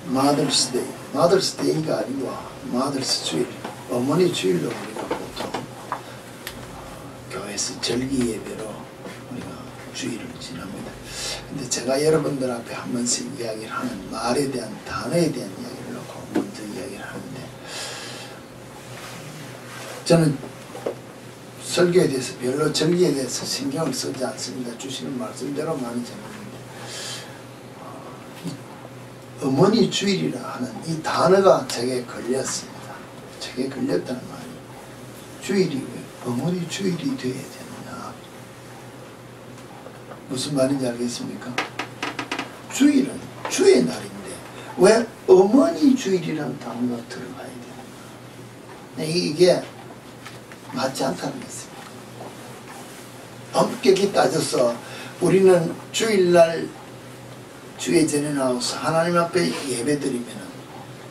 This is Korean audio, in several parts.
마더스데이, 마더스데이가 아니고 마더스 주일, 어머니 주일로 우리가 보통 교회에서 절기 예배로 우리가 주일을 지납니다. 근데 제가 여러분들 앞에 한 번씩 이야기를 하는 말에 대한 단어에 대한 이야기를 놓고 먼저 이야기를 하는데, 저는 설교에 대해서 별로 절기에 대해서 신경을 쓰지 않습니다. 주시는 말씀대로 많이 전합니다. 어머니 주일이라 하는 이 단어가 제게 걸렸습니다. 제게 걸렸다는 말이, 주일이 왜 어머니 주일이 되어야 되느냐, 무슨 말인지 알겠습니까? 주일은 주의 날인데 왜 어머니 주일이라는 단어가 들어가야 되느냐, 이게 맞지 않다는 것입니다. 엄격히 따져서 우리는 주일날 주의 전에 나와서 하나님 앞에 예배드리면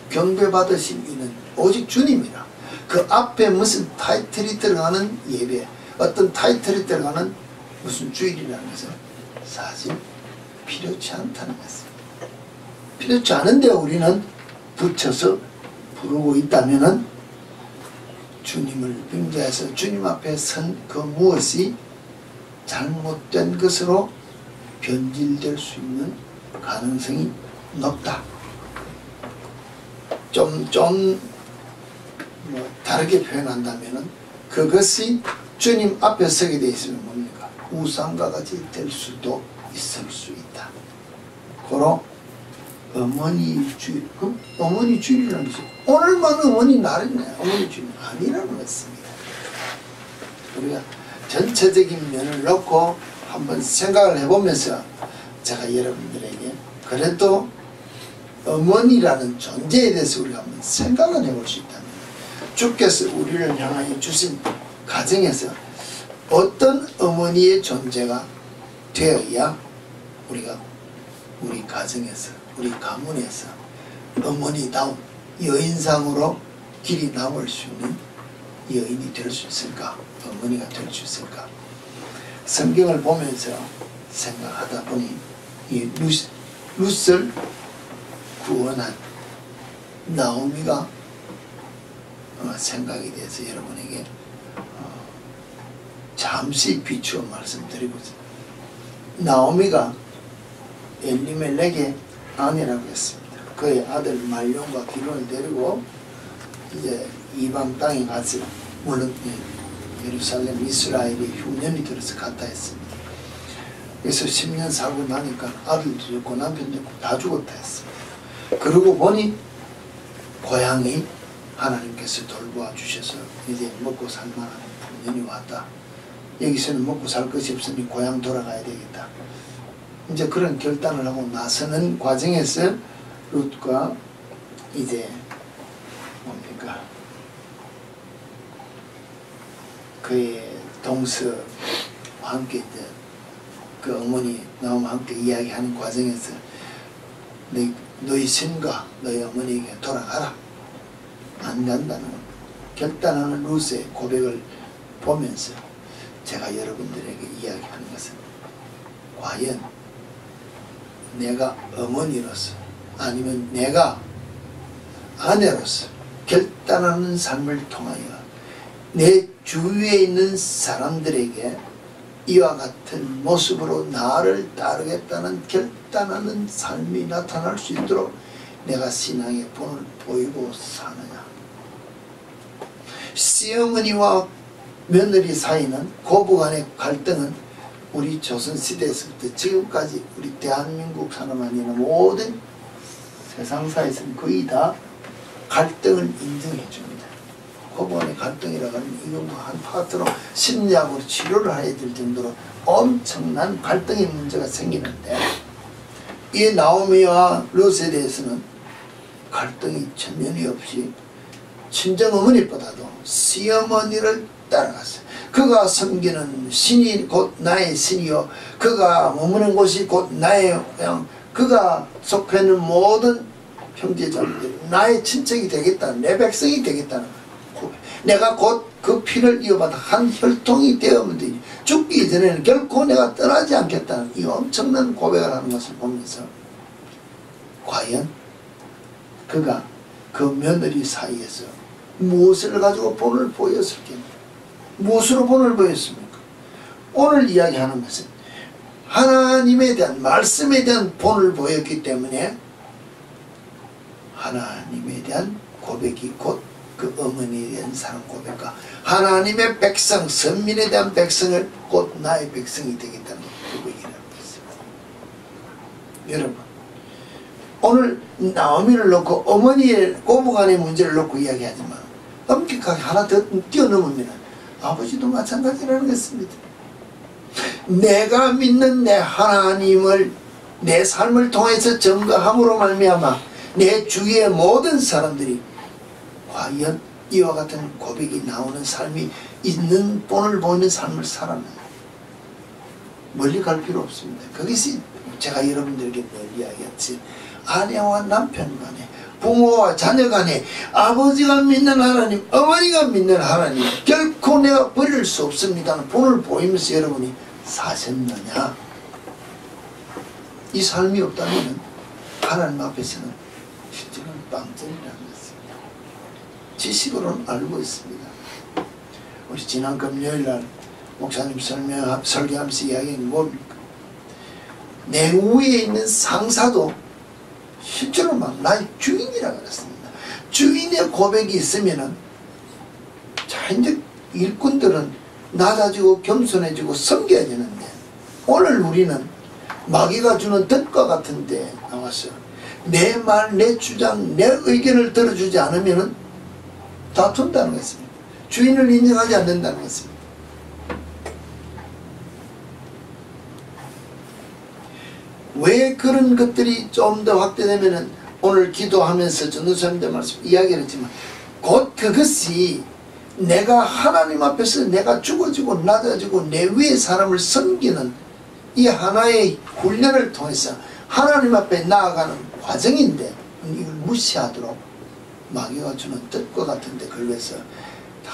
경배받으신 이는 오직 주님이라. 그 앞에 무슨 타이틀이 들어가는 예배, 어떤 타이틀이 들어가는 무슨 주일이라는 것은 사실 필요치 않다는 것입니다. 필요치 않은데 우리는 붙여서 부르고 있다면은 주님을 빙자해서 주님 앞에 선 그 무엇이 잘못된 것으로 변질될 수 있는 가능성이 높다. 좀 다르게 표현한다면은 그것이 주님 앞에 서게 돼 있으면 뭡니까? 우상과 같이 될 수도 있을 수 있다. 고로 어머니 주일, 어머니 주일이라는 것이 오늘만 어머니 날이네, 어머니 주일 아니라는 것입니다. 우리가 전체적인 면을 놓고 한번 생각을 해보면서 제가 여러분들에게 그래도 어머니라는 존재에 대해서 우리가 한번 생각을 해볼 수 있다면, 주께서 우리를 향하여 주신 가정에서 어떤 어머니의 존재가 되어야 우리가 우리 가정에서, 우리 가문에서 어머니다운 여인상으로 길이 남을 수 있는 여인이 될 수 있을까, 어머니가 될 수 있을까. 성경을 보면서 생각하다 보니 이 룻을 구원한 나오미가 생각이 돼서 여러분에게 잠시 비추어 말씀드리고 있습니다. 나오미가 엘리멜렉의 아내라고 했습니다. 그의 아들 말론과 기론을 데리고 이제 이방 땅에 가서, 물론 예루살렘 이스라엘이 흉년이 들어서 갔다 했습니다. 그래서 10년 살고 나니까 아들도 죽고 남편도 죽고 다 죽었다 했습니다. 그러고 보니 고향이 하나님께서 돌보아 주셔서 이제 먹고 살만한 흉년이 왔다. 여기서는 먹고 살 것이 없으니 고향 돌아가야 되겠다. 이제 그런 결단을 하고 나서는 과정에서 룻과 이제 뭡니까, 그의 동서와 함께 이제 그 어머니 나오면 함께 이야기하는 과정에서 너희 신과 너희 어머니에게 돌아가라, 안 간다는 결단하는 룻의 고백을 보면서 제가 여러분들에게 이야기하는 것은, 과연 내가 어머니로서 아니면 내가 아내로서 결단하는 삶을 통하여 내 주위에 있는 사람들에게 이와 같은 모습으로 나를 따르겠다는 결단하는 삶이 나타날 수 있도록 내가 신앙의 본을 보이고 사느냐. 시어머니와 며느리 사이는 고부간의 갈등은 우리 조선시대에서부터 지금까지 우리 대한민국 사람 아니라 모든 세상사에서는 거의 다 갈등을 인정해 줍니다. 고부간의 갈등이라고 하면 이거 한 파트로 심리학으로 치료를 해야 될 정도로 엄청난 갈등의 문제가 생기는데, 이 나오미와 룻에 대해서는 갈등이 전혀 없이 친정어머니보다도 시어머니를 따라갔어요. 그가 섬기는 신이 곧 나의 신이요, 그가 머무는 곳이 곧 나의 고향, 그가 속해 있는 모든 형제자매들 나의 친척이 되겠다는, 내 백성이 되겠다는 고백. 내가 곧 그 피를 이어받아 한 혈통이 되어면 되니 죽기 전에는 결코 내가 떠나지 않겠다는 이 엄청난 고백을 하는 것을 보면서, 과연 그가 그 며느리 사이에서 무엇을 가지고 본을 보였을까? 무엇으로 본을 보였습니까? 오늘 이야기하는 것은 하나님에 대한 말씀에 대한 본을 보였기 때문에 하나님에 대한 고백이 곧 그 어머니에 대한 사랑 고백과 하나님의 백성 선민에 대한 백성을 곧 나의 백성이 되겠다는 고백이라고 했습니다. 여러분 오늘 나오미를 놓고 어머니의 고부간의 문제를 놓고 이야기하지만 엄격하게 하나 더 뛰어넘으면 아버지도 마찬가지라는 것입니다. 내가 믿는 내 하나님을 내 삶을 통해서 증거함으로 말미암아 내 주위의 모든 사람들이 과연 이와 같은 고백이 나오는 삶이 있는 본을 보이는 삶을 살았나요? 멀리 갈 필요 없습니다. 그것이 제가 여러분들에게 늘 이야기했지, 아내와 남편 간에 부모와 자녀 간에 아버지가 믿는 하나님, 어머니가 믿는 하나님 결코 내가 버릴 수 없습니다는 본을 보이면서 여러분이 사셨느냐? 이 삶이 없다면 하나님 앞에서는 실제로는 빵점이라는 것입니다. 지식으로는 알고 있습니다. 우리 지난 금요일날 목사님 설교하면서 이야기한 뭡니까? 내 위에 있는 상사도 실제로 막 나의 주인이라고 그랬습니다. 주인의 고백이 있으면은 자 이제 일꾼들은 낮아지고 겸손해지고 섬겨야 되는데 오늘 우리는 마귀가 주는 덫과 같은데 나왔어요. 내 말, 내 주장, 내 의견을 들어주지 않으면은 다툰다는 것입니다. 주인을 인정하지 않는다는 것입니다. 왜 그런 것들이 좀 더 확대되면은 오늘 기도하면서 전도사님들 말씀 이야기를 했지만 곧 그것이 내가 하나님 앞에서 내가 죽어지고 낮아지고 내 위에 사람을 섬기는 이 하나의 훈련을 통해서 하나님 앞에 나아가는 과정인데 이걸 무시하도록 마귀가 주는 뜻과 같은데 걸려서 다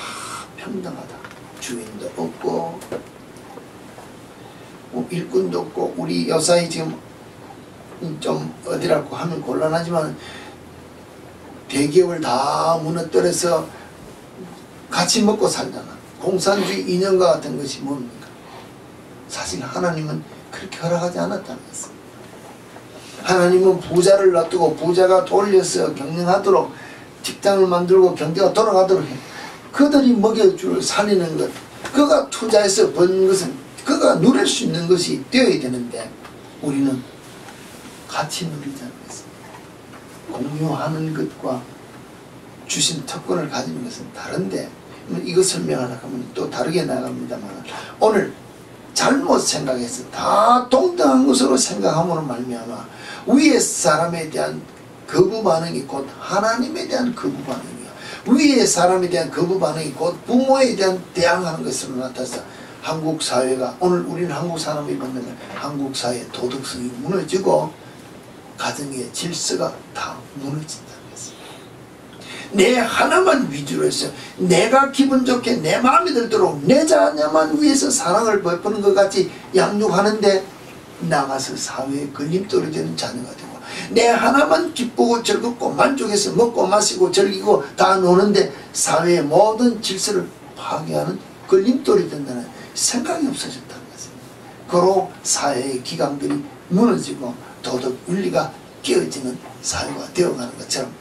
평등하다. 주인도 없고 일꾼도 없고 우리 여사이 지금 좀 어디라고 하면 곤란하지만 대기업을 다 무너뜨려서 같이 먹고 살잖아. 공산주의 인연과 같은 것이 뭡니까? 사실 하나님은 그렇게 허락하지 않았다는 것입니다. 하나님은 부자를 놔두고 부자가 돌려서 경영하도록 직장을 만들고 경제가 돌아가도록 해. 그들이 먹여줄 살리는 것, 그가 투자해서 번 것은 그가 누릴 수 있는 것이 되어야 되는데 우리는 같이 누리자는 것입니다. 공유하는 것과 주신 특권을 가지는 것은 다른데 이거 설명하려고 하면 또 다르게 나갑니다만 오늘 잘못 생각해서 다 동등한 것으로 생각함으로 말미암아 위에 사람에 대한 거부 반응이 곧 하나님에 대한 거부 반응이야. 위에 사람에 대한 거부 반응이 곧 부모에 대한 대항하는 것으로 나타나서 한국 사회가 오늘 우리는 한국 사람이 보면 한국 사회의 도덕성이 무너지고 가정의 질서가 다 무너진다는 것입니다. 내 하나만 위주로 해서 내가 기분 좋게 내 마음에 들도록 내 자녀만 위해서 사랑을 베푸는 것 같이 양육하는데 나가서 사회에 걸림돌이 되는 자녀가 되고 내 하나만 기쁘고 즐겁고 만족해서 먹고 마시고 즐기고 다 노는데 사회의 모든 질서를 파괴하는 걸림돌이 된다는 생각이 없어졌다는 것입니다. 그로 사회의 기강들이 무너지고 도덕 윤리가 깨어지는 사회가 되어가는 것처럼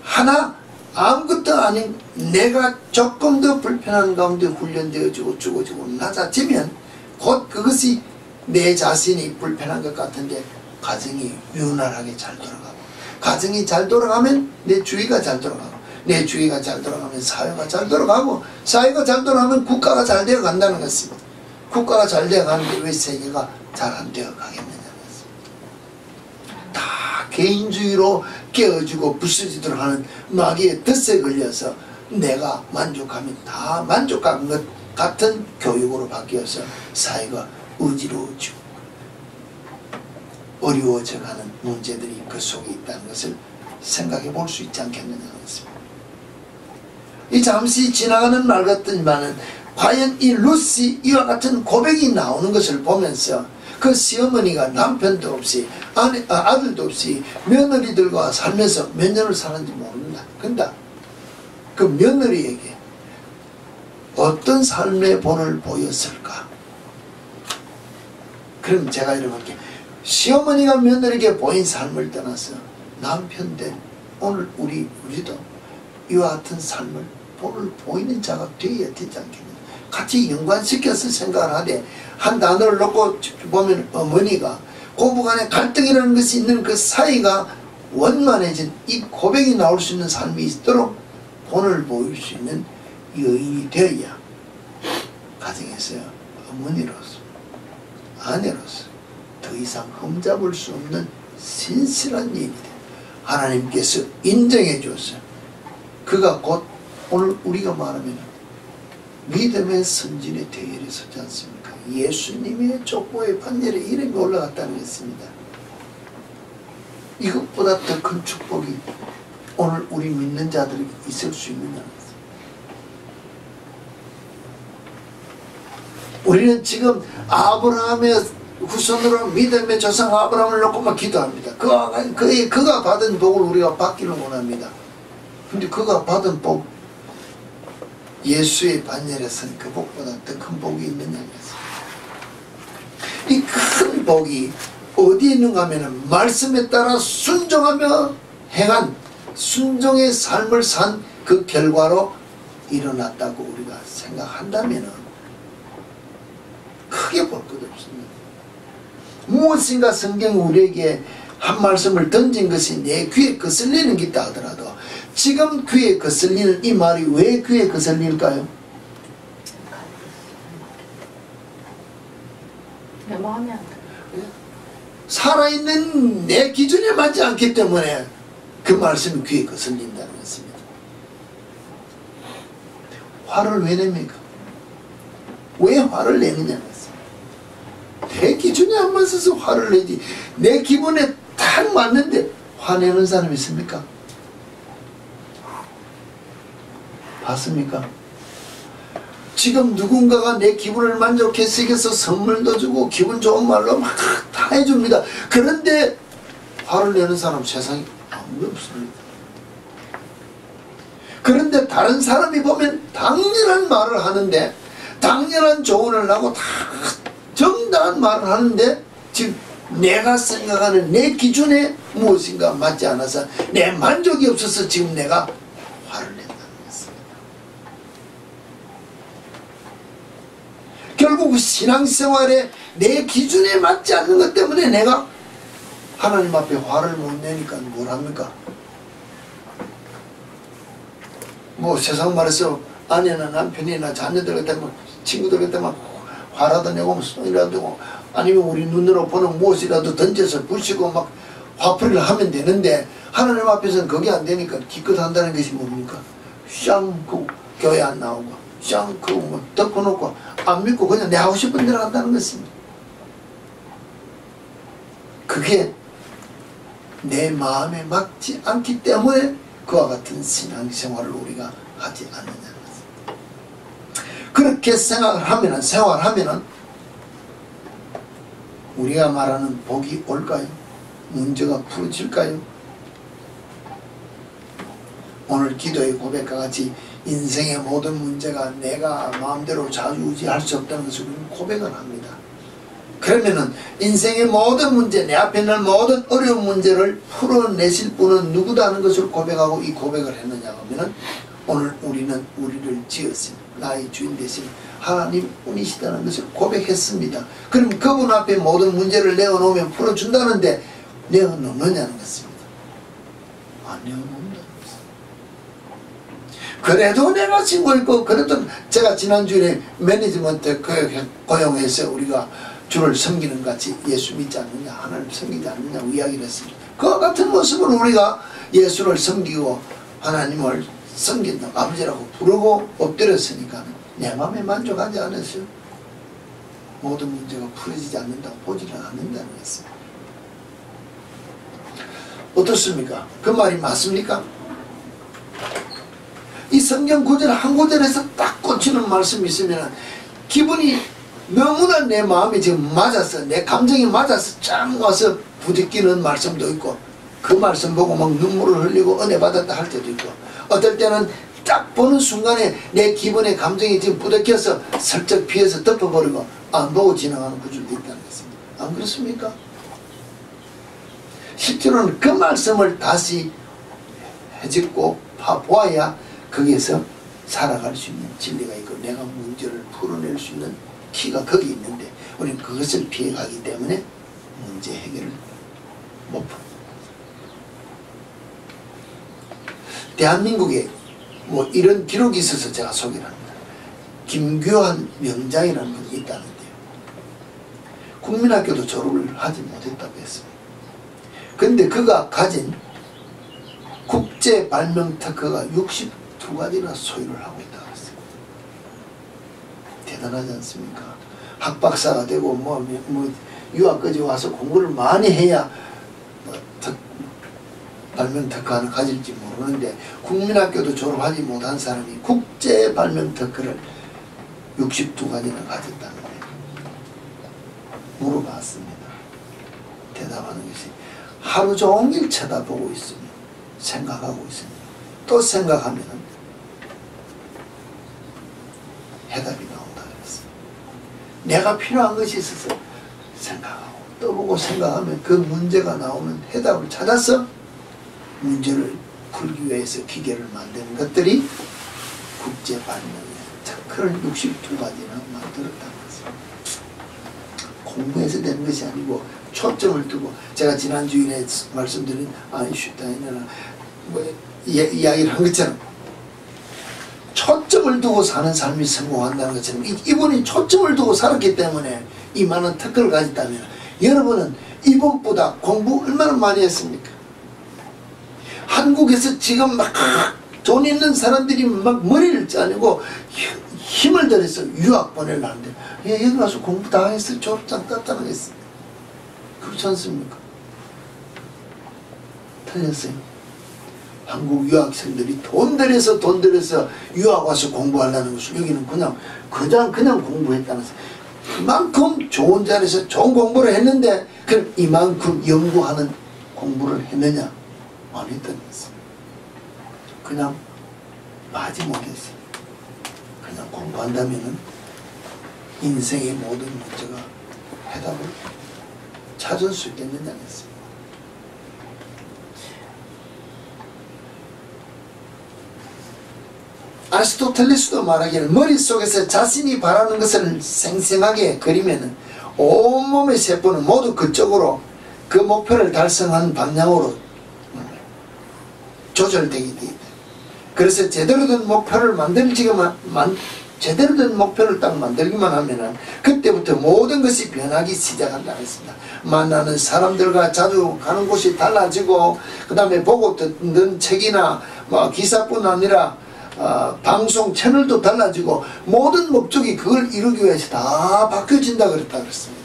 하나 아무것도 아닌 내가 조금 더 불편한 가운데 훈련되어지고 죽어지고 낮아지면 곧 그것이 내 자신이 불편한 것 같은데 가정이 원활하게 잘 돌아가고 가정이 잘 돌아가면 내 주위가 잘 돌아가고 내 주위가 잘 돌아가면 사회가 잘 돌아가고 사회가 잘 돌아가면 국가가 잘 되어 간다는 것입니다. 국가가 잘 되어 가는데 왜 세계가 잘 안 되어 가겠느냐는 것입니다. 다 개인주의로 깨어지고 부서지도록 하는 마귀의 덫에 걸려서 내가 만족하면 다 만족한 것 같은 교육으로 바뀌어서 사회가 어지러워지고 어려워져가는 문제들이 그 속에 있다는 것을 생각해 볼 수 있지 않겠느냐는 것입니다. 이 잠시 지나가는 말 같더니만은 과연 이 루시 이와 같은 고백이 나오는 것을 보면서 그 시어머니가 남편도 없이 아들도 없이 며느리들과 살면서 몇 년을 사는지 모른다. 근데 그 며느리에게 어떤 삶의 본을 보였을까? 그럼 제가 이렇게 할게요. 시어머니가 며느리에게 보인 삶을 떠나서 남편 된 오늘 우리도 이와 같은 삶을 본을 보이는 자가 되어야 되지 않겠느냐. 같이 연관시켜서 생각을 하되 한 단어를 놓고 보면 어머니가 고부간에 갈등이라는 것이 있는 그 사이가 원만해진 이 고백이 나올 수 있는 삶이 있도록 본을 보일 수 있는 여인이 되어야 가정에서 어머니로서 아내로서 더 이상 흠잡을 수 없는 신실한 여인이 돼. 하나님께서 인정해 줬어요. 그가 곧 오늘 우리가 말하면 믿음의 선진의 대열에 서지 않습니까? 예수님의 족보의 판결에 이름이 올라갔다는 것입니다. 이것보다 더 큰 축복이 오늘 우리 믿는 자들에게 있을 수 있느냐는 것입니다. 우리는 지금 아브라함의 후손으로 믿음의 조상 아브라함을 놓고만 기도합니다. 그가 받은 복을 우리가 받기를 원합니다. 근데 그가 받은 복, 예수의 반열에서는 그 복보다 더 큰 복이 있느냐는 것입니다. 이 큰 복이 어디에 있는가 하면 말씀에 따라 순종하며 행한 순종의 삶을 산 그 결과로 일어났다고 우리가 생각한다면 크게 볼 것 없습니다. 무엇인가 성경 우리에게 한 말씀을 던진 것이 내 귀에 거슬리는 게 있다 하더라도 지금 귀에 거슬리는 이 말이 왜 귀에 거슬릴까요? 내 마음이 안 돼. 살아있는 내 기준에 맞지 않기 때문에 그 말씀이 귀에 거슬린다는 것입니다. 화를 왜 냅니까? 왜 화를 내느냐는 것입니다. 내 기준에 안 맞아서 화를 내지 내 기분에 딱 맞는데 화내는 사람이 있습니까? 봤습니까? 지금 누군가가 내 기분을 만족해서 선물도 주고 기분 좋은 말로 막 다 해줍니다. 그런데 화를 내는 사람 세상에 아무도 없습니다. 그런데 다른 사람이 보면 당연한 말을 하는데 당연한 조언을 하고 다 정당한 말을 하는데 지금 내가 생각하는 내 기준에 무엇인가 맞지 않아서 내 만족이 없어서 지금 내가 화를 낸다는 것입니다. 결국 신앙생활에 내 기준에 맞지 않는 것 때문에 내가 하나님 앞에 화를 못 내니까 뭘 합니까? 뭐 세상 말해서 아내나 남편이나 자녀들 같은 뭐 친구들 같은 막 화라도 내고 손이라도 내고 아니면 우리 눈으로 보는 무엇이라도 던져서 부시고 막 화풀이를 하면 되는데 하나님 앞에서는 그게 안 되니까 기껏 한다는 것이 뭡니까? 샹그 교회 안 나오고 샹그 뭐 덮어놓고 안 믿고 그냥 내 하고 싶은 대로 한다는 것입니다. 그게 내 마음에 맞지 않기 때문에 그와 같은 신앙생활을 우리가 하지 않느냐는 것입니다. 그렇게 생활하면은 우리가 말하는 복이 올까요? 문제가 풀어질까요? 오늘 기도의 고백과 같이 인생의 모든 문제가 내가 마음대로 좌지우지할 수 없다는 것을 우리는 고백을 합니다. 그러면은 인생의 모든 문제, 내 앞에 있는 모든 어려운 문제를 풀어내실 분은 누구다 하는 것을 고백하고 이 고백을 했느냐 하면은 오늘 우리는 우리를 지으신 나의 주인 되신 하나님 분이시다는 것을 고백했습니다. 그럼 그분 앞에 모든 문제를 내어놓으면 풀어준다는데 내어놓느냐는 것입니다. 안 내어놓는다는 것입니다. 그래도 내가 친구 있고 그래도 제가 지난주에 매니지먼트 고용해서 우리가 주를 섬기는 같이 예수 믿지 않느냐 하나님 섬기지 않느냐고 이야기를 했습니다. 그와 같은 모습으로 우리가 예수를 섬기고 하나님을 섬긴다 아버지라고 부르고 엎드렸으니까 내 마음에 만족하지 않았어요. 모든 문제가 풀어지지 않는다고 보지는 않는다는 것입니다. 어떻습니까? 그 말이 맞습니까? 이 성경 구절 한 구절에서 딱 꽂히는 말씀이 있으면 기분이 너무나 내 마음이 지금 맞아서 내 감정이 맞아서 쫙 와서 부딪히는 말씀도 있고 그 말씀 보고 막 눈물을 흘리고 은혜 받았다 할 때도 있고 어떨 때는 딱 보는 순간에 내 기분의 감정이 지금 부딪혀서 슬쩍 피해서 덮어버리고 안 보고 지나가는 구절도 있다는 것입니다. 안 그렇습니까? 실제로는 그 말씀을 다시 해집고 파보아야 거기에서 살아갈 수 있는 진리가 있고 내가 문제를 풀어낼 수 있는 키가 거기 있는데 우리는 그것을 피해가기 때문에 문제 해결을 못 푼다. 대한민국에 뭐 이런 기록이 있어서 제가 소개를 합니다. 김규환 명장이라는 분이 있다는데요. 국민학교도 졸업을 하지 못했다고 했습니다. 근데 그가 가진 국제 발명 특허가 62가지나 소유를 하고 있다고 했어요. 대단하지 않습니까? 학박사가 되고 유학까지 와서 공부를 많이 해야 발명 특허 하나 가질지 모르는데 국민학교도 졸업하지 못한 사람이 국제 발명 특허를 62가지나 가졌다는 거예요. 물어봤습니다. 대답하는 것이 하루 종일 쳐다보고 있으면 생각하고 있으면 또 생각하면 해답이 나온다 그랬어요. 내가 필요한 것이 있어서 생각하고 또 보고 생각하면 그 문제가 나오는 해답을 찾아서 문제를 풀기 위해서 기계를 만드는 것들이 국제 발명이에요. 특허를 62가지나 만들었다는 것입니다. 공부해서 되는 것이 아니고 초점을 두고 제가 지난 주일에 말씀드린 아인슈타인이나 이야기를 한 것처럼 초점을 두고 사는 삶이 성공한다는 것처럼 이분이 초점을 두고 살았기 때문에 이 많은 특허를 가졌다면 여러분은 이분보다 공부 얼마나 많이 했습니까? 한국에서 지금 막 돈 있는 사람들이 막 머리를 짜내고 힘을 들여서 유학 보내려는데 여기 가서 공부 다 했어. 졸업장 땄다는 했어. 그렇지 않습니까? 틀렸어요. 한국 유학생들이 돈 들여서 유학 와서 공부하려는 것을 여기는 그냥 공부했다는 것을 그만큼 좋은 자리에서 좋은 공부를 했는데 그럼 이만큼 연구하는 공부를 했느냐? 안 했다는 것입니다. 그냥 마지 못했어요. 그냥 공부한다면은 인생의 모든 문제가 해답을 찾을 수 있겠느냐 했습니다. 아리스토텔레스도 말하기를 머릿속에서 자신이 바라는 것을 생생하게 그리면은 온몸의 세포는 모두 그쪽으로 그 목표를 달성한 방향으로 조절되게 돼 있다. 그래서 제대로 된 목표를 제대로 된 목표를 딱 만들기만 하면은 그때부터 모든 것이 변하기 시작한다 했습니다. 만나는 사람들과 자주 가는 곳이 달라지고 그 다음에 보고 듣는 책이나 기사뿐 아니라 방송 채널도 달라지고 모든 목적이 그걸 이루기 위해서 다 바뀌어진다 그랬다 그랬습니다.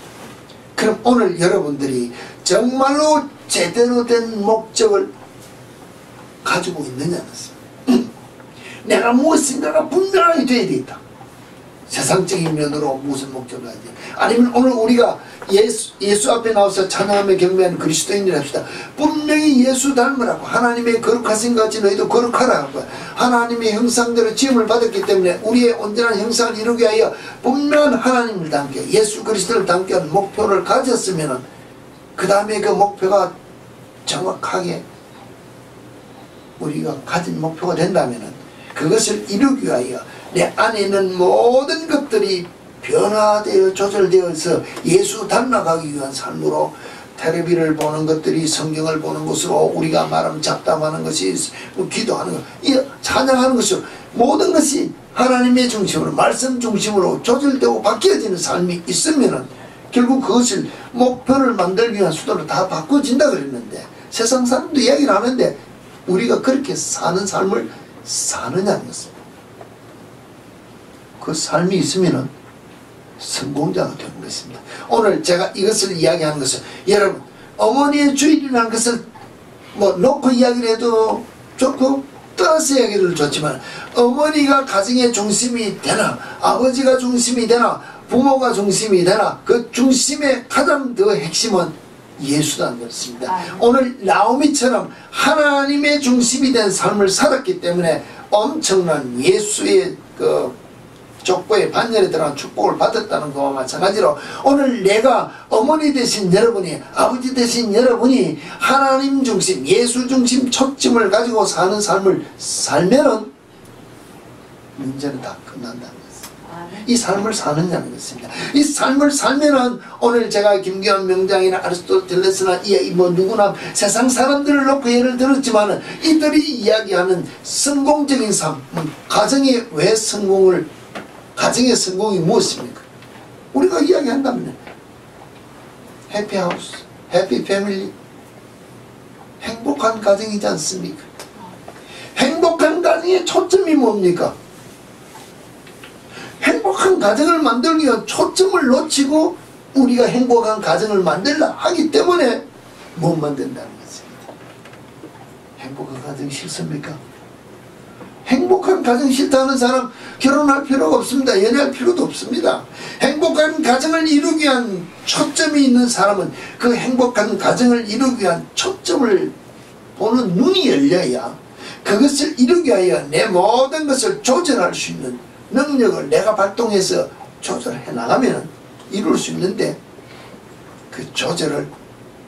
그럼 오늘 여러분들이 정말로 제대로 된 목적을 가지고 있느냐는 것입니다. 내가 무엇인가가 분명하게 돼야 되겠다. 세상적인 면으로 무슨 목적을 가야지. 아니면 오늘 우리가 예수 앞에 나와서 찬양하며 경배하는 그리스도인이라 합시다. 분명히 예수 닮으라고 하나님의 거룩하신 같이 너희도 거룩하라 하고 하나님의 형상대로 지음을 받았기 때문에 우리의 온전한 형상을 이루기 위하여 분명한 하나님을 닮게 예수 그리스도를 닮게 하는 목표를 가졌으면 그 다음에 그 목표가 정확하게 우리가 가진 목표가 된다면 그것을 이루기 위하여 내 안에 있는 모든 것들이 변화되어 조절되어서 예수 닮아가기 위한 삶으로 텔레비를 보는 것들이 성경을 보는 것으로 우리가 말하면 잡담하는 것이 기도하는 것 찬양하는 것으로 모든 것이 하나님의 중심으로 말씀 중심으로 조절되고 바뀌어지는 삶이 있으면 결국 그것을 목표를 만들기 위한 수단으로 다 바꿔진다 그랬는데 세상 사람도 이야기를 하는데 우리가 그렇게 사는 삶을 사느냐는 것입니다. 그 삶이 있으면 성공자가 되는 것입니다. 오늘 제가 이것을 이야기하는 것은 여러분 어머니의 주일이라는 것을 놓고 이야기를 해도 좋고 떠나서 이야기를 좋지만 어머니가 가정의 중심이 되나 아버지가 중심이 되나 부모가 중심이 되나 그 중심의 가장 더 핵심은 예수라는 것입니다. 오늘 나오미처럼 하나님의 중심이 된 삶을 살았기 때문에 엄청난 예수의 그 족보의 반열에 들어간 축복을 받았다는 것과 마찬가지로 오늘 내가 어머니 되신 여러분이, 아버지 되신 여러분이 하나님 중심, 예수 중심 초점을 가지고 사는 삶을 살면은 문제는 다 끝난다는 것입니다. 이 삶을 사느냐는 것입니다. 이 삶을 살면은 오늘 제가 김기환 명장이나 아리스토텔레스나 뭐 누구나 세상 사람들을 놓고 예를 들었지만은 이들이 이야기하는 성공적인 삶, 가정이 왜 가정의 성공이 무엇입니까? 우리가 이야기한다면 해피하우스, 해피패밀리, 행복한 가정이지 않습니까? 행복한 가정의 초점이 뭡니까? 행복한 가정을 만들기 위한 초점을 놓치고 우리가 행복한 가정을 만들라 하기 때문에 못 만든다는 것입니다. 행복한 가정 싫습니까? 행복한 가정 싫다는 사람 결혼할 필요가 없습니다. 연애할 필요도 없습니다. 행복한 가정을 이루기 위한 초점이 있는 사람은 그 행복한 가정을 이루기 위한 초점을 보는 눈이 열려야 그것을 이루기 위하여 내 모든 것을 조절할 수 있는 능력을 내가 발동해서 조절해 나가면 이룰 수 있는데 그 조절을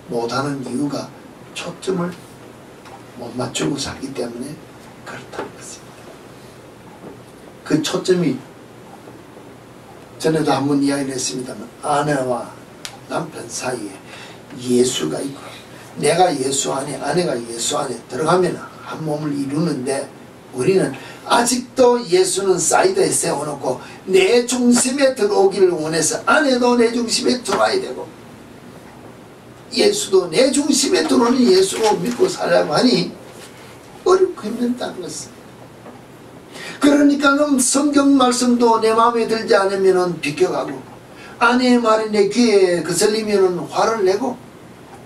못하는 이유가 초점을 못 맞추고 살기 때문에 그렇다는 것입니다. 그 초점이 전에도 한번 이야기를 했습니다만 아내와 남편 사이에 예수가 있고 내가 예수 안에 아내가 예수 안에 들어가면 한 몸을 이루는데 우리는 아직도 예수는 사이드에 세워놓고 내 중심에 들어오기를 원해서 아내도 내 중심에 들어와야 되고 예수도 내 중심에 들어오는 예수로 믿고 살려고 하니 어렵고 힘들다는 것입니다. 그러니까 성경 말씀도 내 마음에 들지 않으면 비껴가고 아내의 말이 내 귀에 거슬리면 화를 내고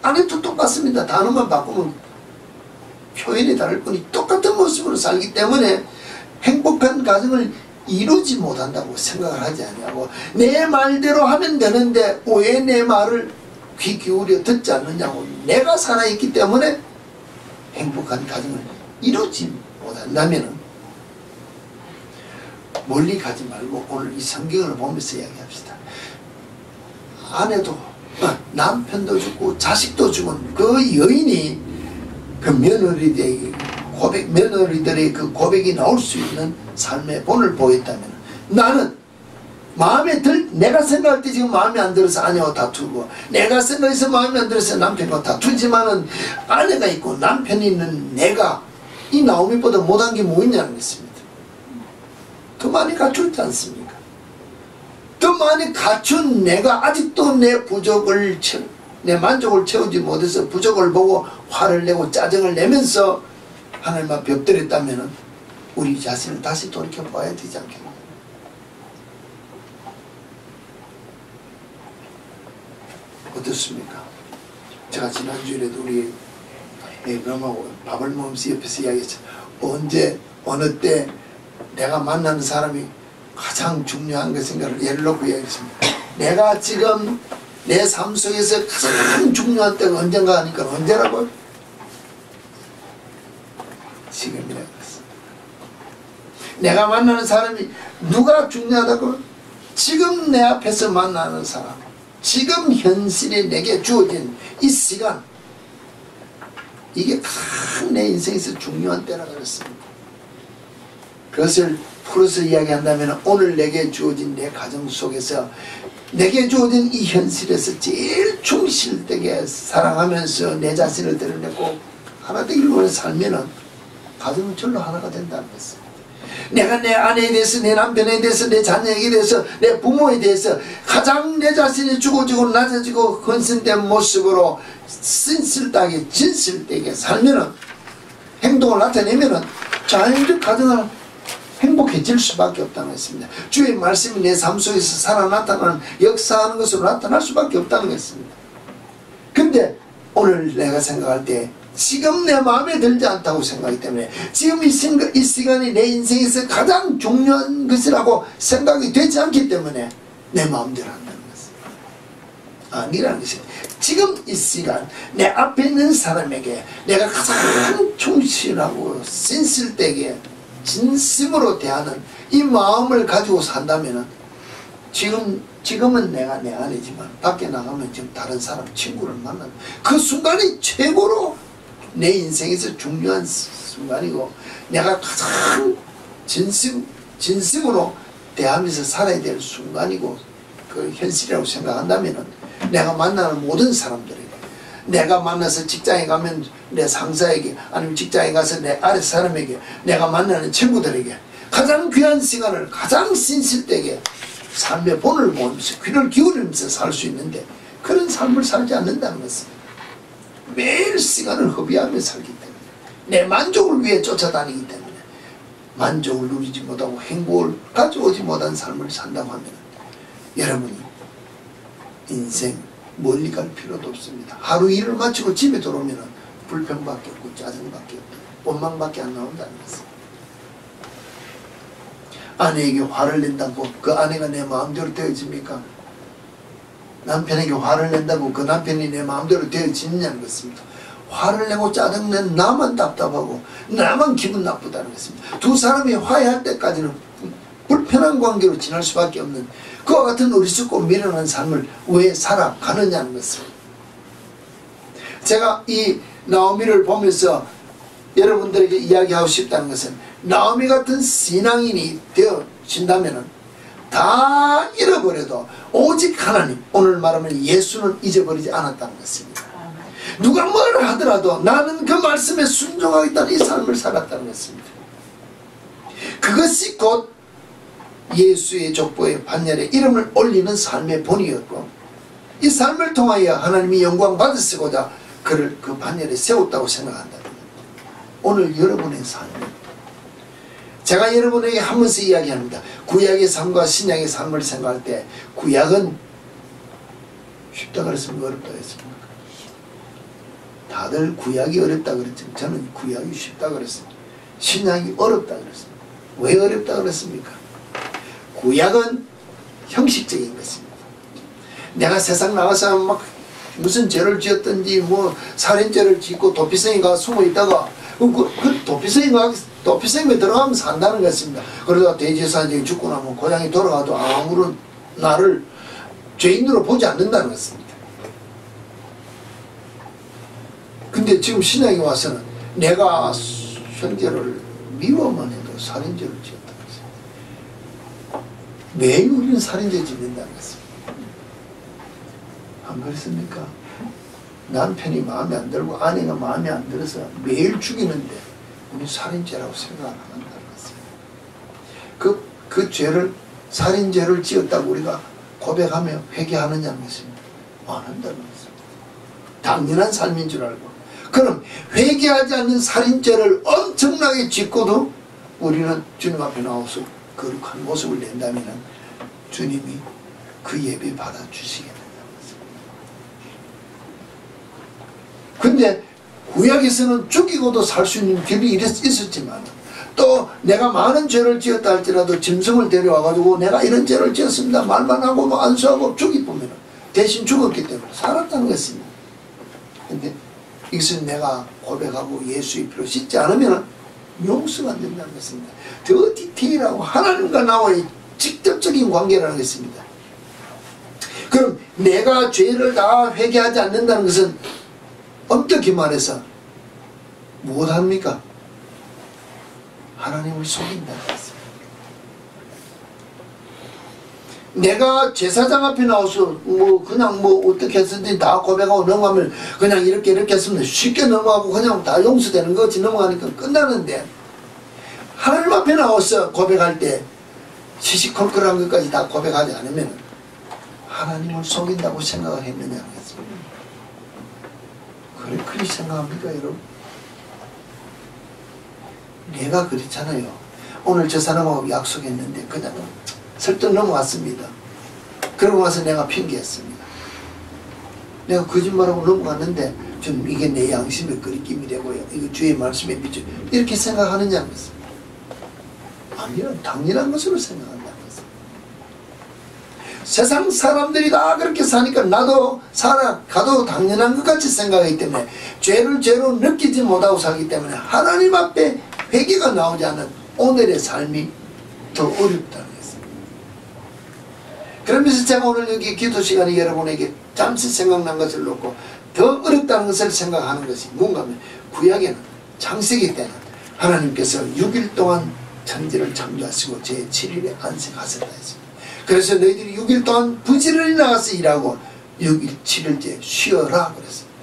아내도 똑같습니다. 단어만 바꾸면 표현이 다를 뿐이 똑같은 모습으로 살기 때문에 행복한 가정을 이루지 못한다고 생각을 하지 않냐고 내 말대로 하면 되는데 왜 내 말을 귀 기울여 듣지 않느냐고 내가 살아있기 때문에 행복한 가정을 이루지 못한다면 멀리 가지 말고 오늘 이 성경을 보면서 이야기합시다. 아내도 남편도 죽고 자식도 죽은 그 여인이 그 며느리들의 그 고백이 나올 수 있는 삶의 본을 보였다면 나는 내가 생각할 때 지금 마음에 안 들어서 아내와 다투고 내가 생각해서 마음에 안 들어서 남편과 다투지만은 아내가 있고 남편이 있는 내가 이 나오미보다 못한 게 뭐 있냐는 것입니다. 더 많이 갖추지 않습니까? 더 많이 갖춘 내가 아직도 내 만족을 채우지 못해서 부족을 보고 화를 내고 짜증을 내면서 하나님만 벽들였다면 우리 자신을 다시 돌이켜봐야 되지 않겠나. 어떻습니까? 제가 지난주에도 우리 애병하고 밥을 먹으면서 옆에서 이야기했죠. 언제 어느 때 내가 만나는 사람이 가장 중요한 것 생각을 예를 놓고 이야기했습니다. 내가 지금 내 삶 속에서 가장 중요한 때가 언젠가 하니까 언제라고요? 지금이라고 했습니다. 내가 만나는 사람이 누가 중요하다고? 지금 내 앞에서 만나는 사람, 지금 현실에 내게 주어진 이 시간, 이게 가장 내 인생에서 중요한 때라고 그랬습니다. 그것을 풀어서 이야기한다면 오늘 내게 주어진 내 가정 속에서 내게 주어진 이 현실에서 제일 충실되게 사랑하면서 내 자신을 드러내고 하나 되기를 원해 살면은 가정은 절로 하나가 된다는 것입니다. 내가 내 아내에 대해서 내 남편에 대해서 내 자녀에게 대해서 내 부모에 대해서 가장 내 자신이 죽어지고 낮아지고 헌신된 모습으로 신실하게 진실되게 살면은 행동을 나타내면은 자연적 가정을 행복해질 수밖에 없다는 것입니다. 주의 말씀이 내 삶 속에서 살아 나타나는 역사하는 것으로 나타날 수밖에 없다는 것입니다. 근데 오늘 내가 생각할 때 지금 내 마음에 들지 않다고 생각하기 때문에 지금 이 시간이 내 인생에서 가장 중요한 것이라고 생각이 되지 않기 때문에 내 마음대로 한다는 것은 아니라는 것이, 지금 이 시간 내 앞에 있는 사람에게 내가 가장 충실하고 신실되게 진심으로 대하는 이 마음을 가지고 산다면은, 지금은 내가 내 안이지만 밖에 나가면 지금 다른 사람 친구를 만나는 그 순간이 최고로 내 인생에서 중요한 순간이고, 내가 가장 진심으로 대하면서 살아야 될 순간이고 그 현실이라고 생각한다면은, 내가 만나는 모든 사람들에게, 내가 만나서 직장에 가면 내 상사에게, 아니면 직장에 가서 내 아래 사람에게, 내가 만나는 친구들에게 가장 귀한 시간을 가장 신실되게 삶의 본을 보면서 귀를 기울이면서 살 수 있는데, 그런 삶을 살지 않는다는 것은 매일 시간을 허비하며 살기 때문에, 내 만족을 위해 쫓아다니기 때문에 만족을 누리지 못하고 행복을 가져오지 못한 삶을 산다고 하면, 여러분이 인생 멀리 갈 필요도 없습니다. 하루 일을 마치고 집에 들어오면 불평밖에 없고 짜증밖에 없고 원망밖에 안 나온다는 것은, 아내에게 화를 낸다고 그 아내가 내 마음대로 되어집니까? 남편에게 화를 낸다고 그 남편이 내 마음대로 되어지느냐는 것입니다. 화를 내고 짜증낸 나만 답답하고 나만 기분 나쁘다는 것입니다. 두 사람이 화해할 때까지는 불편한 관계로 지날 수밖에 없는 그와 같은 어리석고 미련한 삶을 왜 살아가느냐는 것입니다. 제가 이 나오미를 보면서 여러분들에게 이야기하고 싶다는 것은, 나오미 같은 신앙인이 되어진다면 다 잃어버려도 오직 하나님, 오늘 말하면 예수는 잊어버리지 않았다는 것입니다. 누가 뭘 하더라도 나는 그 말씀에 순종하겠다는 이 삶을 살았다는 것입니다. 그것이 곧 예수의 족보의 반열에 이름을 올리는 삶의 본이었고, 이 삶을 통하여 하나님이 영광 받으시고자 그를 그 반열에 세웠다고 생각한다. 오늘 여러분의 삶을 제가 여러분에게 하면서 이야기합니다. 구약의 삶과 신약의 삶을 생각할 때, 구약은 쉽다 그랬습니까? 어렵다 그랬습니까? 다들 구약이 어렵다 그랬지만 저는 구약이 쉽다 그랬습니다. 신약이 어렵다 그랬습니다. 왜 어렵다 그랬습니까? 구약은 형식적인 것입니다. 내가 세상 나가서 막 무슨 죄를 지었든지 뭐 살인죄를 짓고 도피성에 가서 숨어 있다가 그 도피성에 들어가면 산다는 것입니다. 그러다가 대제사장이 죽고 나면 고향에 돌아가도 아무런 나를 죄인으로 보지 않는다는 것입니다. 근데 지금 신약에 와서는 내가 형제를 미워만 해도 살인죄를 지었다는 것입니다. 매일 우리는 살인죄 짓는다는 것입니다. 안 그렇습니까? 남편이 마음에 안 들고 아내가 마음에 안 들어서 매일 죽이는데 우리 살인죄라고 생각 안 한다는 것입니다. 그 죄를, 살인죄를 지었다고 우리가 고백하며 회개하느냐는 것입니다. 안 한다는 것입니다. 당연한 삶인 줄 알고, 그럼 회개하지 않는 살인죄를 엄청나게 짓고도 우리는 주님 앞에 나와서 거룩한 모습을 낸다면 주님이 그 예배 받아주시겠다. 근데 구약에서는 죽이고도 살 수 있는 길이 있었지만, 또 내가 많은 죄를 지었다 할지라도 짐승을 데려와가지고 내가 이런 죄를 지었습니다 말만 하고 뭐 안수하고 죽이보면 대신 죽었기 때문에 살았다는 것입니다. 근데 이것은 내가 고백하고 예수의 피로 씻지 않으면 용서가 안 된다는 것입니다. 더 디테일하고 하나님과 나와의 직접적인 관계라는 것입니다. 그럼 내가 죄를 다 회개하지 않는다는 것은 엄격히 말해서 무엇합니까? 하나님을 속인다는 것입니다. 내가 제사장 앞에 나와서 그냥 어떻게 했든지 다 고백하고 넘어가면 그냥 이렇게 했으면 쉽게 넘어가고 그냥 다 용서되는 거지 넘어가니까 끝나는데, 하나님 앞에 나와서 고백할 때 시시콜콜한 것까지 다 고백하지 않으면 하나님을 속인다고 생각을 했느냐는 것입니다. 그렇게 생각합니까, 여러분? 내가 그렇잖아요. 오늘 저 사람하고 약속했는데 그냥 설득 넘어갔습니다. 그러고 나서 내가 핑계했습니다. 내가 거짓말하고 넘어갔는데 좀 이게 내 양심에 거리낌이 되고요, 이거 주의 말씀에 비춰, 이렇게 생각하느냐는 것입니다. 아니요, 당연한 것으로 생각한다는 것입니다. 세상 사람들이 다 그렇게 사니까 나도 살아가도 당연한 것 같이 생각하기 때문에 죄를 죄로 느끼지 못하고 살기 때문에 하나님 앞에 회개가 나오지 않는 오늘의 삶이 더 어렵다는 것입니다. 그러면서 제가 오늘 여기 기도 시간에 여러분에게 잠시 생각난 것을 놓고 더 어렵다는 것을 생각하는 것이 뭔가 하면 구약에는 창세기 때는 하나님께서 6일 동안 천지를 창조하시고 제7일에 안식하셨다 했습니다. 그래서 너희들이 6일 동안 부지런히 나가서 일하고 6일 7일째 쉬어라 그랬습니다.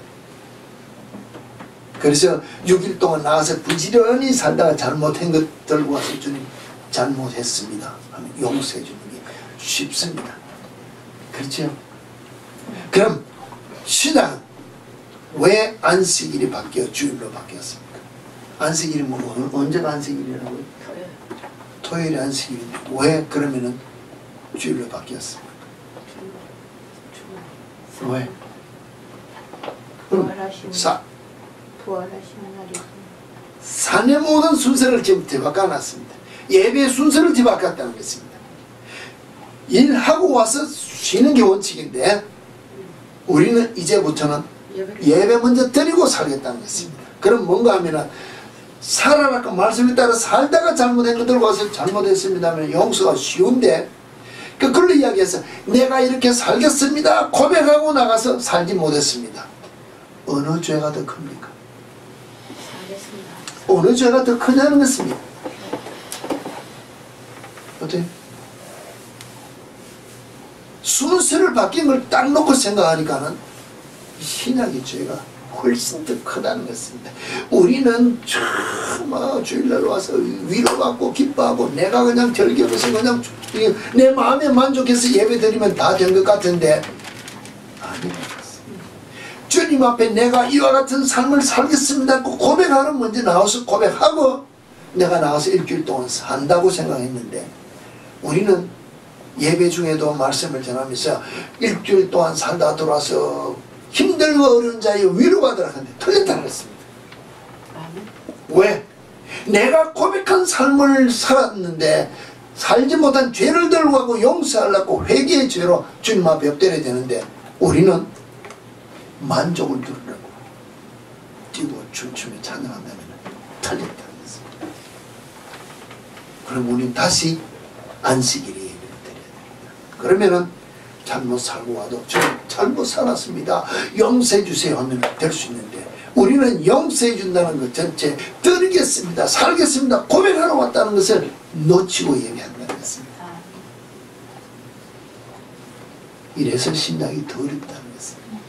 그래서 6일 동안 나가서 부지런히 살다가 잘못한 것 들고 와서 주님 잘못했습니다 하면 용서해 주는 게 쉽습니다. 그렇죠? 그럼 신앙은 왜 안식일이 바뀌어 주일로 바뀌었습니까? 안식일이 뭐 언제가 안식일이라고요? 토요일이 안식일인데 왜 그러면은 주일로 바뀌었습니까? 왜? 부활하시는 날이 산의 모든 순서를 지금 뒤바꿔놨습니다. 예배의 순서를 뒤바꿨다는 것입니다. 일하고 와서 쉬는 게 원칙인데 우리는 이제부터는 예배 먼저 드리고 살겠다는 것입니다. 그럼 뭔가 하면은 살아라까 말씀에 따라 살다가 잘못한 거 들고 와서 잘못했습니다 하면 용서가 쉬운데 그걸로 이야기해서 내가 이렇게 살겠습니다 고백하고 나가서 살지 못했습니다. 어느 죄가 더 큽니까? 어느 죄가 더 크냐는 것입니다. 어때요? 순서를 바뀐 걸 딱 놓고 생각하니까는 신약의 죄가 훨씬 더 크다는 것입니다. 우리는 참 주일날 와서 위로받고 기뻐하고 내가 그냥 절기하면서 그냥 내 마음에 만족해서 예배드리면 다 된 것 같은데 아니에요. 주님 앞에 내가 이와 같은 삶을 살겠습니다 고백하는 먼저 나와서 고백하고 내가 나와서 일주일 동안 산다고 생각했는데 우리는 예배 중에도 말씀을 전하면서 일주일 동안 살다 돌아서 힘들고 어려운 자에 위로받으라 하는데 틀렸다는 것입니다. 왜? 내가 고백한 삶을 살았는데 살지 못한 죄를 들고 가고 용서하려고 회개의 죄로 주님 앞에 엎드려야 되는데 우리는 만족을 누리려고 뛰고 춤추며 찬양한다면 틀렸다는 것입니다. 그럼 우리는 다시 안식일에 예배를 드려야 됩니다. 그러면은 잘못 살고 와도 저 잘못 살았습니다 용서해 주세요 하면 될 수 있는데 우리는 용서해 준다는 것 전체 드리겠습니다 살겠습니다 고백하러 왔다는 것을 놓치고 예배한다는 것입니다. 이래서 신약이 더 어렵다는 것입니다.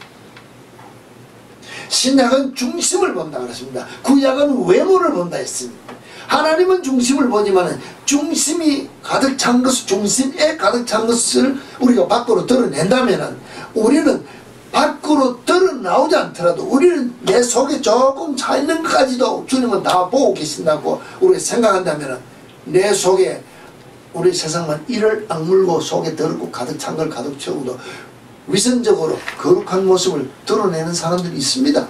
신약은 중심을 본다 그랬습니다. 구약은 외모를 본다 했습니다. 하나님은 중심을 보지만 중심이 가득 찬 것, 중심에 가득 찬 것을 우리가 밖으로 드러낸다면 우리는 밖으로 드러나오지 않더라도 우리는 내 속에 조금 차 있는 것까지도 주님은 다 보고 계신다고 우리가 생각한다면 내 속에 우리 세상만 이를 악물고 속에 더럽고 가득 찬 걸 가득 채우고도 위선적으로 거룩한 모습을 드러내는 사람들이 있습니다.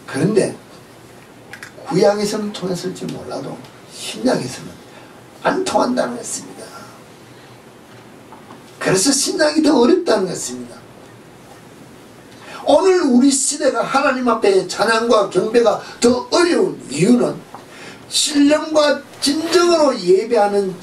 그런데 구약에서는 통했을지 몰라도 신약에서는 안 통한다는 것입니다. 그래서 신약이 더 어렵다는 것입니다. 오늘 우리 시대가 하나님 앞에 찬양과 경배가 더 어려운 이유는 신령과 진정으로 예배하는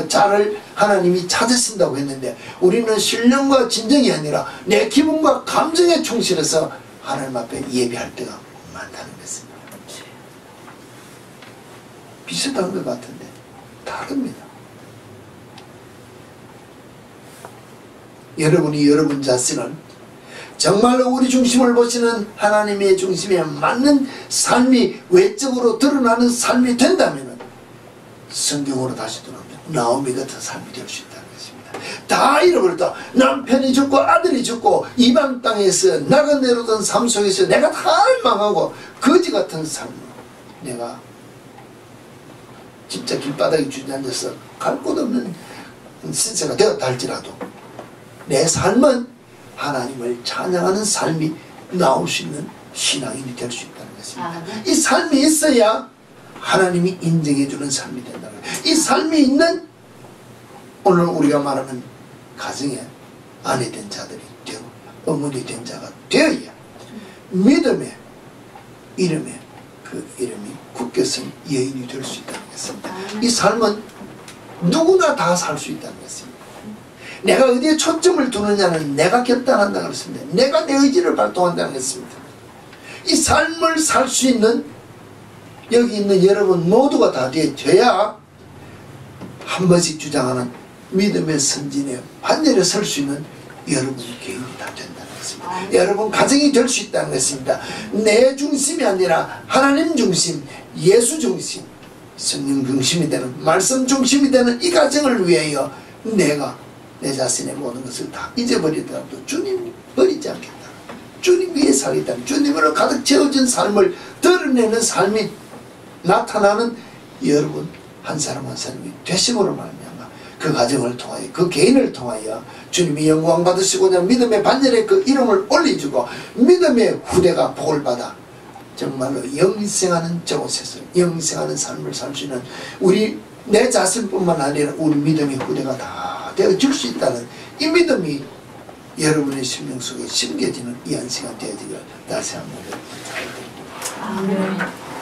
자를 하나님이 찾으신다고 했는데 우리는 신령과 진정이 아니라 내 기분과 감정에 충실해서 하나님 앞에 예배할 때가 많다는 것입니다. 비슷한 것 같은데 다릅니다. 여러분이 여러분 자신을 정말로 우리 중심을 보시는 하나님의 중심에 맞는 삶이 외적으로 드러나는 삶이 된다면 성경으로 다시 돌아오면 나오미 같은 삶이 될 수 있다는 것입니다. 다 잃어버렸다. 남편이 죽고 아들이 죽고 이방 땅에서 나가 내려오던 삶 속에서 내가 다 망하고 거지 같은 삶으로 내가 진짜 길바닥에 주저앉아서 갈 곳 없는 신세가 되었다 할지라도 내 삶은 하나님을 찬양하는 삶이 나올 수 있는 신앙인이 될 수 있다는 것입니다. 이 삶이 있어야 하나님이 인정해 주는 삶이 된다는 거예요. 이 삶이 있는 오늘 우리가 말하는 가정에 아내 된 자들이 되고 어머니 된 자가 되어야 믿음의 이름에 그 이름이 굳게선 여인이 될 수 있다는 것입니다. 이 삶은 누구나 다 살 수 있다는 것입니다. 내가 어디에 초점을 두느냐는 내가 결단한다는 것입니다. 내가 내 의지를 발동한다는 것입니다. 이 삶을 살 수 있는 여기 있는 여러분 모두가 다 되어야 한 번씩 주장하는 믿음의 선진에 반열에 설 수 있는 여러분 개인이 다 된다는 것입니다. 여러분 가정이 될 수 있다는 것입니다. 내 중심이 아니라 하나님 중심, 예수 중심, 성령 중심이 되는, 말씀 중심이 되는 이 가정을 위하여 내가 내 자신의 모든 것을 다 잊어버리더라도 주님 버리지 않겠다. 주님 위해 살겠다. 주님으로 가득 채워진 삶을 드러내는 삶이 나타나는 여러분 한 사람 한 사람이 되심으로 말미암아 그 가정을 통하여 그 개인을 통하여 주님이 영광 받으시고자 믿음의 반열에 그 이름을 올려주고 믿음의 후대가 복을 받아 정말로 영생하는 저곳에서 영생하는 삶을 살 수 있는 우리 내 자신뿐만 아니라 우리 믿음의 후대가 다 되어줄 수 있다는 이 믿음이 여러분의 심령 속에 심겨지는 이 한 시간 되어지기를 다시 한번 부탁드립니다. 아멘.